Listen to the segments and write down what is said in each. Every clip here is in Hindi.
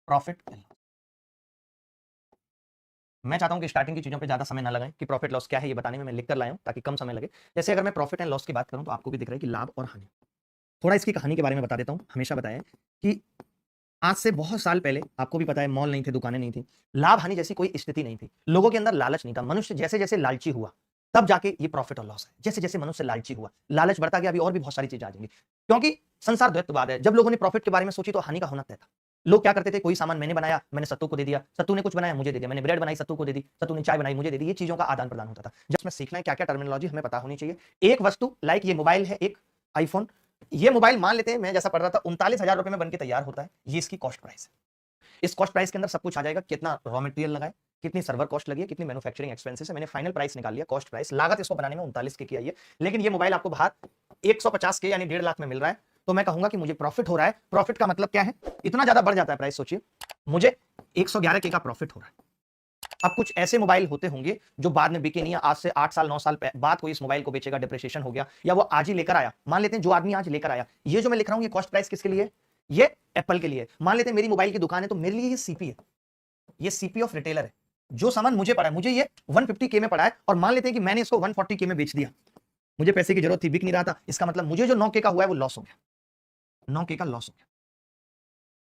Profit and loss. मैं चाहता हूं कि स्टार्टिंग की चीजों पे ज्यादा समय ना लगाएं कि प्रॉफिट लॉस क्या है ये बताने में मैं लिख कर लाया हूं ताकि कम समय लगे। जैसे अगर मैं प्रॉफिट एंड लॉस की बात करूं तो आपको भी दिख रहा है कि लाभ और हानि। थोड़ा इसकी कहानी के बारे में बता देता हूं। हमेशा बताया है कि आज से बहुत साल पहले आपको भी पता है मॉल नहीं थे, दुकानें नहीं थी, लाभ हानि जैसी कोई स्थिति नहीं थी, लोगों के अंदर लालच नहीं था। मनुष्य जैसे जैसे लालची हुआ तब जाके ये प्रॉफिट और लॉस है। जैसे जैसे मनुष्य लालची हुआ, लालच बढ़ता गया, अभी और भी बहुत सारी चीजें आ जाएंगी क्योंकि संसार द्वैतवाद है। जब लोगों ने प्रॉफिट के बारे में सोची तो हानि का होना तय था। लोग क्या करते थे, कोई सामान मैंने बनाया, मैंने सत्तू को दे दिया, सत्तू ने कुछ बनाया मुझे दे दिया, मैंने ब्रेड बनाई सत्तू को दे दी, सत्तू ने चाय बनाई मुझे दे दी। ये चीजों का आदान प्रदान होता था। जब इसमें सीखना है क्या क्या टर्मिनोलॉजी हमें पता होनी चाहिए। एक वस्तु लाइक ये मोबाइल है, एक आईफोन, ये मोबाइल मान लेते हैं मैं जैसा पढ़ रहा था 39,000 रुपए में बनके तैयार होता है। ये इसकी कॉस्ट प्राइस है। इस कॉस्ट प्राइस के अंदर सब कुछ आ जाएगा, कितना रॉ मटेरियल लगाए, कितनी सर्वर कॉस्ट लगी है, कितनी मैन्युफैक्चरिंग एक्सपेंसेस है। मैंने फाइनल प्राइस निकाल लिया, कॉस्ट प्राइस, लागत इसको बनाने में 39 की आई है। लेकिन ये मोबाइल आपको बाहर 150 के यानी 1.5 लाख में मिल रहा है, तो मैं कहूंगा कि मुझे प्रॉफिट हो रहा है। प्रॉफिट का मतलब क्या है, इतना ज्यादा बढ़ जाता है प्राइस। सोचिए मुझे 111 के का प्रॉफिट हो रहा है। अब कुछ ऐसे मोबाइल होते होंगे जो बाद में बिके नहीं है, आज से 8 साल 9 साल बाद कोई इस मोबाइल को बेचेगा, डिप्रिसिएशन हो गया, या वो आज ही लेकर आया। मान लेते हैं जो आदमी आज लेकर आया, ये जो मैं लिख रहा हूं ये कॉस्ट प्राइस किसके लिए, ये एप्पल के लिए। मान लेते हैं मेरी मोबाइल की दुकान है तो मेरे लिए ये सीपी है, ये सीपी ऑफ रिटेलर है। जो सामान मुझे पड़ा है, मुझे ये 150K में पड़ा है, और मान लेते हैं कि मैंने इसको 140K में बेच दिया। मुझे पैसे की जरूरत थी, बिक नहीं रहा था, इसका मतलब मुझे जो 9K का हुआ है वो लॉस हो गया, 9K का लॉस हो गया।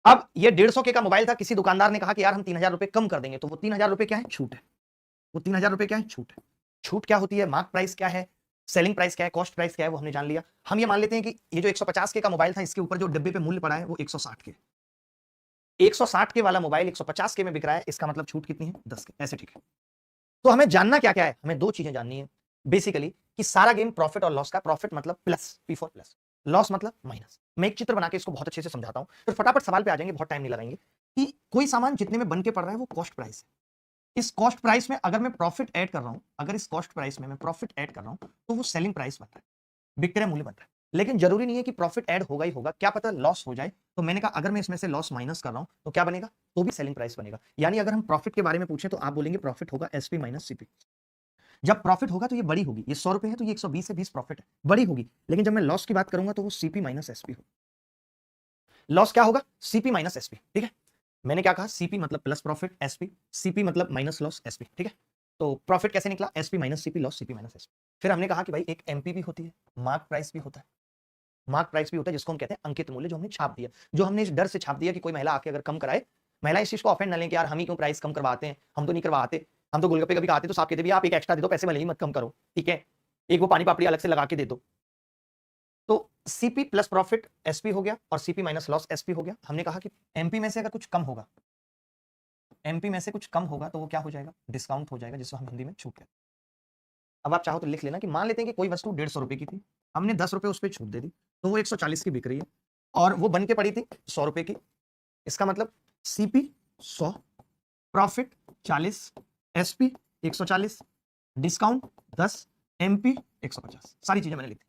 अब ये 150K का मोबाइल था, किसी दुकानदार ने कहा कि यार हम 3,000 रुपए कम कर देंगे, तो वो 3,000 रुपए क्या है, छूट है। वो 3,000 रुपए क्या है, छूट है। छूट क्या होती है, मार्क प्राइस क्या है, सेलिंग प्राइस क्या है, कॉस्ट प्राइस क्या है, वो हमने जान लिया। हम ये मान लेते हैं कि ये जो 150K का मोबाइल था, इसके ऊपर जो डब्बे पे मूल्य पड़ा है वो 160K। 160K वाला मोबाइल 150K में बिक रहा है, इसका मतलब छूट कितनी है, 10K। ऐसे ठीक है। तो हमें जानना क्या क्या है, हमें दो चीजें जाननी है बेसिकली, कि सारा गेम प्रॉफिट और लॉस का। प्रॉफिट मतलब प्लस, P4 प्लस, लॉस मतलब माइनस। मैं एक चित्र बना के इसको बहुत अच्छे से समझाता हूं, फिर फटाफट सवाल पे आ जाएंगे, बहुत टाइम नहीं लगाएंगे। कि कोई सामान जितने में बन के पड़ रहा है वो कॉस्ट प्राइस है। इस कॉस्ट प्राइस में अगर मैं प्रॉफिट ऐड कर रहा हूं, अगर इस कॉस्ट प्राइस में मैं प्रॉफिट ऐड कर रहा हूं, तो वो सेलिंग प्राइस बन रहा है, विक्रय मूल्य बन रहा है। लेकिन जरूरी नहीं है कि प्रॉफिट ऐड होगा ही होगा, क्या पता लॉस हो जाए। तो मैंने कहा अगर मैं इसमें से लॉस माइनस कर रहा हूं तो क्या बनेगा, तो भी सेलिंग प्राइस बनेगा। यानी अगर हम प्रॉफिट के बारे में पूछें तो आप बोलेंगे प्रॉफिट होगा एसपी माइनस सीपी। जब प्रॉफिट होगा तो ये बड़ी होगी, ये 100 रुपए है तो ये 120 से 20 प्रॉफिट है, बड़ी होगी। लेकिन जब मैं लॉस की बात करूंगा तो वो सीपी माइनस एसपी होगा। लॉस क्या होगा, सीपी माइनस एसपी। ठीक है, मैंने क्या कहा, सीपी मतलब प्लस प्रॉफिट, एसपी, सीपी मतलब माइनस लॉस, एसपी। ठीक है, तो प्रॉफिट कैसे निकला, SP minus CP, loss CP minus SP. फिर हमने कहा कि भाई एक एमपी भी होती है, मार्क प्राइस भी होता है। मार्क प्राइस भी होता है जिसको हम कहते हैं अंकित मूल्य, जो हमने छाप दिया, जो हमने इस डर से छाप दिया कि कोई महिला आके अगर कम कराए, महिला इस चीज को ऑफेंड ना लें कि यार हम ही क्यों प्राइस कम करवाते हैं, हम तो नहीं करवाते। हम तो गोलगप्पे कभी खाते तो साहब कहते भी आप एक एक्स्ट्रा दे दो, पैसे भले ही मत कम करो, ठीक है, एक वो पानी पापड़ी अलग से लगा के दे दो। तो सीपी प्लस प्रॉफिट एसपी हो गया, और सीपी माइनस लॉस एसपी हो गया। हमने कहा कि एमपी में से अगर कुछ कम होगा, एमपी में से कुछ कम होगा तो वो क्या हो जाएगा, डिस्काउंट हो जाएगा, जिसको हम हिंदी में छूट कहते हैं। अब आप चाहो तो लिख लेना कि मान लेते हैं कि कोई वस्तु 150 रुपए की थी, हमने 10 रुपए उस पर छूट दे दी, तो वो 140 की बिक रही है, और वो बन के पड़ी थी 100 रुपए की। इसका मतलब CP 100, profit 40, SP 140, discount 10, MP 150। सारी चीजें मैंने लिखी।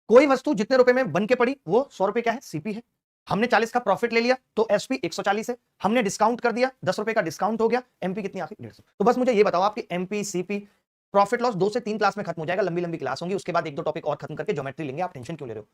कोई वस्तु जितने रुपए में बन के पड़ी वो 100 रुपए क्या है, सीपी है। हमने 40 का प्रॉफिट ले लिया तो एसपी 140 है। हमने डिस्काउंट कर दिया, 10 रुपए का डिस्काउंट हो गया, एमपी कितनी आखिर 150। तो बस मुझे ये बताओ आपकी एमपी सीपी प्रॉफिट लॉस 2 से 3 क्लास में खत्म हो जाएगा, लंबी लंबी क्लास होंगी, उसके बाद 1-2 टॉपिक और खत्म करके ज्योमेट्री लेंगे। आप टेंशन क्यों ले रहे हो।